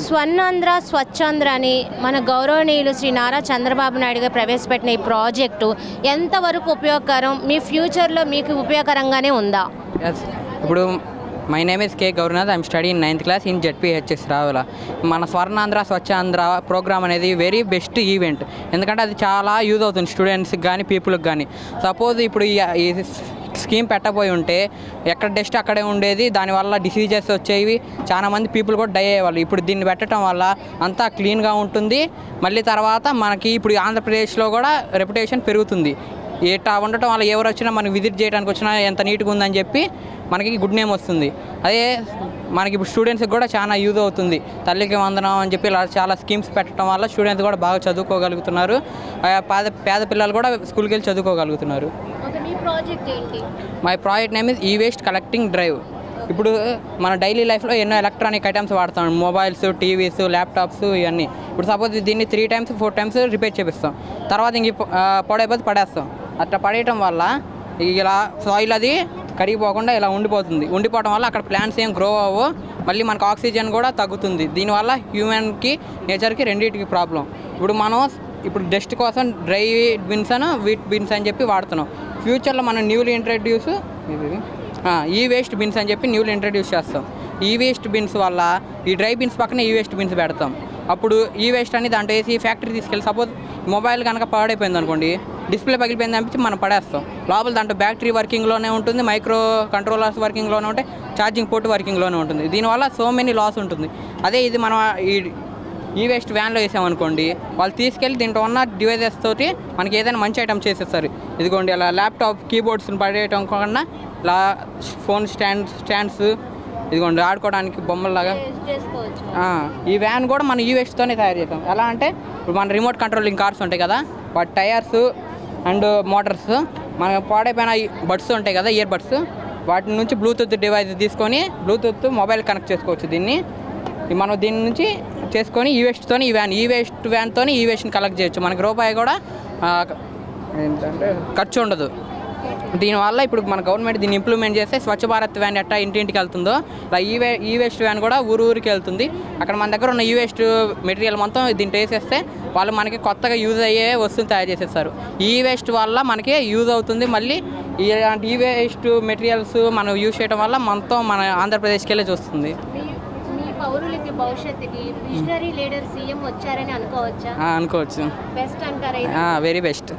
స్వర్ణాంధ్ర స్వచ్ఛాంధ్ర అని మన గౌరవనీయులు శ్రీ నారా చంద్రబాబు నాయుడు గారు ప్రవేశపెట్టిన ఈ ప్రాజెక్టు ఎంతవరకు ఉపయోగకరం, మీ ఫ్యూచర్లో మీకు ఉపయోగకరంగానే ఉందా? ఎస్, ఇప్పుడు my name is K Gouranath. I'm study in 9th class in ZPHS Ravula. మన స్వర్ణాంధ్ర స్వచ్ఛాంధ్ర ప్రోగ్రామ్ అనేది వెరీ బెస్ట్ ఈవెంట్. ఎందుకంటే అది చాలా యూజ్ అవుతుంది స్టూడెంట్స్కి కానీ పీపుల్కి కానీ. సపోజ్ ఇప్పుడు ఈ స్కీమ్ పెట్టబోయి ఉంటే ఎక్కడ డస్ట్ అక్కడే ఉండేది, దానివల్ల డిసీజెస్ వచ్చేవి, చాలామంది పీపుల్ కూడా డై అయ్యేవాళ్ళు. ఇప్పుడు దీన్ని పెట్టడం వల్ల అంతా క్లీన్గా ఉంటుంది. మళ్ళీ తర్వాత మనకి ఇప్పుడు ఆంధ్రప్రదేశ్లో కూడా రెప్యుటేషన్ పెరుగుతుంది. ఇట్లా ఉండటం వల్ల ఎవరు వచ్చినా మనకి విజిట్ చేయడానికి వచ్చినా ఎంత నీట్గా ఉందని చెప్పి మనకి గుడ్ నేమ్ వస్తుంది. అదే మనకి ఇప్పుడు స్టూడెంట్స్కి కూడా చాలా యూజ్ అవుతుంది. తల్లికి వందనం అని చెప్పి ఇలా చాలా స్కీమ్స్ పెట్టడం వల్ల స్టూడెంట్స్ కూడా బాగా చదువుకోగలుగుతున్నారు. పేద పిల్లలు కూడా స్కూల్కి వెళ్ళి చదువుకోగలుగుతున్నారు. My project name is e-waste collecting drive. ఇప్పుడు మన డైలీ లైఫ్లో ఎన్నో ఎలక్ట్రానిక్ ఐటమ్స్ వాడతాం, మొబైల్స్, టీవీస్, ల్యాప్టాప్స్, ఇవన్నీ. ఇప్పుడు సపోజ్ దీన్ని 3 times 4 times రిపేర్ చేపిస్తాం, తర్వాత ఇంక పడైపోతే పడేస్తాం. అట్లా పడేయటం వల్ల ఇలా సాయిల్ అది కరిగిపోకుండా ఇలా ఉండిపోవడం వల్ల అక్కడ ప్లాంట్స్ ఏం గ్రో అవ్వవు, మళ్ళీ మనకు ఆక్సిజన్ కూడా తగ్గుతుంది. దీనివల్ల హ్యూమన్కి నేచర్కి రెండింటికి ప్రాబ్లం. ఇప్పుడు డస్ట్ కోసం డ్రై బిన్స్ అని వీట్ బిన్స్ అని చెప్పి వాడుతున్నాం. ఫ్యూచర్లో మనం న్యూలీ ఇంట్రడ్యూస్ ఈ వేస్ట్ బిన్స్ అని చెప్పి ఇంట్రడ్యూస్ చేస్తాం. ఈ వేస్ట్ బిన్స్ వల్ల ఈ డ్రై బిన్స్ పక్కన ఈ వేస్ట్ బిన్స్ పెడతాం. అప్పుడు ఈ వేస్ట్ అని దాంట్లో వేసి ఫ్యాక్టరీ తీసుకెళ్ళి, సపోజ్ మొబైల్ కనుక పాడైపోయింది అనుకోండి, డిస్ప్లే పగిలిపోయింది అనిపించి మనం పడేస్తాం. లోపల దాంట్లో బ్యాటరీ వర్కింగ్లోనే ఉంటుంది, మైక్రో కంట్రోలర్స్ వర్కింగ్లోనే ఉంటాయి, ఛార్జింగ్ పోర్ట్ వర్కింగ్లోనే ఉంటుంది. దీనివల్ల సో మెనీ లాస్ ఉంటుంది. అదే ఇది మనం ఈ వేస్ట్ వ్యాన్లో వేసామనుకోండి, వాళ్ళు తీసుకెళ్ళి దీంట్లో ఉన్న డివైజెస్ తోటి మనకి ఏదైనా మంచి ఐటమ్ చేసేస్తారు. ఇదిగోండి అలా ల్యాప్టాప్ కీబోర్డ్స్ని పడేయటం కన్నా ఇలా ఫోన్ స్టాండ్స్ ఇదిగోండి ఆడుకోవడానికి బొమ్మల్లాగా ఈ వ్యాన్ కూడా మనం ఈ వేస్ట్తోనే తయారు చేసాం. ఎలా అంటే ఇప్పుడు మన రిమోట్ కంట్రోలింగ్ కార్స్ ఉంటాయి కదా, వాటి టైర్స్ అండ్ మోటార్స్, మనకు పాడైపోయిన బడ్స్ ఉంటాయి కదా, ఇయర్ బడ్స్, వాటి నుంచి బ్లూటూత్ డివైస్ తీసుకొని బ్లూటూత్ మొబైల్ కనెక్ట్ చేసుకోవచ్చు. మనం దీని నుంచి చేసుకొని ఈ వేస్ట్ వ్యాన్తోని ఈ వేస్ట్ని కలెక్ట్ చేయొచ్చు. మనకి రూపాయి కూడా ఏంటంటే ఖర్చు ఉండదు. దీనివల్ల ఇప్పుడు మన గవర్నమెంట్ దీన్ని ఇంప్లిమెంట్ చేస్తే స్వచ్ఛ భారత్ వ్యాన్ ఎట్టా ఇంటింటికి వెళ్తుందో ఇలా ఈ వేస్ట్ వ్యాన్ కూడా ఊరికి వెళ్తుంది. అక్కడ మన దగ్గర ఉన్న ఈ వేస్ట్ మెటీరియల్ మొత్తం దీంట్లో వేసేస్తే వాళ్ళు మనకి కొత్తగా యూజ్ అయ్యే వస్తువులు తయారు చేసేస్తారు. ఈ వేస్ట్ వల్ల మనకి యూజ్ అవుతుంది. మళ్ళీ ఇలాంటి ఈ వేస్ట్ మెటీరియల్స్ మనం యూజ్ చేయడం వల్ల మొత్తం మన ఆంధ్రప్రదేశ్కి వెళ్ళి చూస్తుంది. పౌరులకి భవిష్యత్తుకి విజనరీ లీడర్ సీఎం వచ్చారని అనుకోవచ్చు. బెస్ట్ అంటారా? Very best.